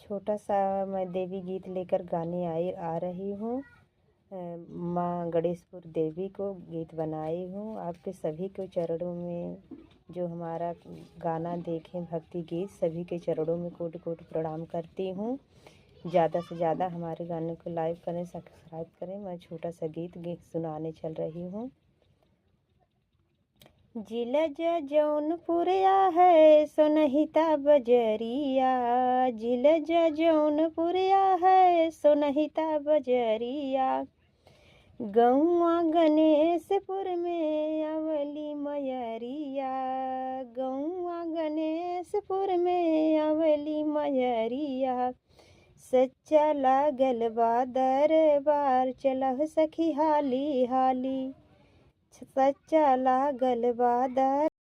छोटा सा मैं देवी गीत लेकर गाने आ रही हूँ। माँ गणेशपुर देवी को गीत बनाई हूँ। आपके सभी के चरणों में जो हमारा गाना देखें भक्ति गीत, सभी के चरणों में कोटि कोटि प्रणाम करती हूँ। ज़्यादा से ज़्यादा हमारे गाने को लाइक करें, सब्सक्राइब करें। मैं छोटा सा गीत सुनाने चल रही हूँ। जिला जौनपुरिया है सोनहिता बजरिया, जिला जौनपुरिया है सोनहिता बजरिया। गौआ गणेशपुर में अवली मयरिया, गौआ गणेशपुर में अवली मयरिया। सच्चा लागल बा दरबार, चलह सखी हाली हाली। सच्चा लागल बा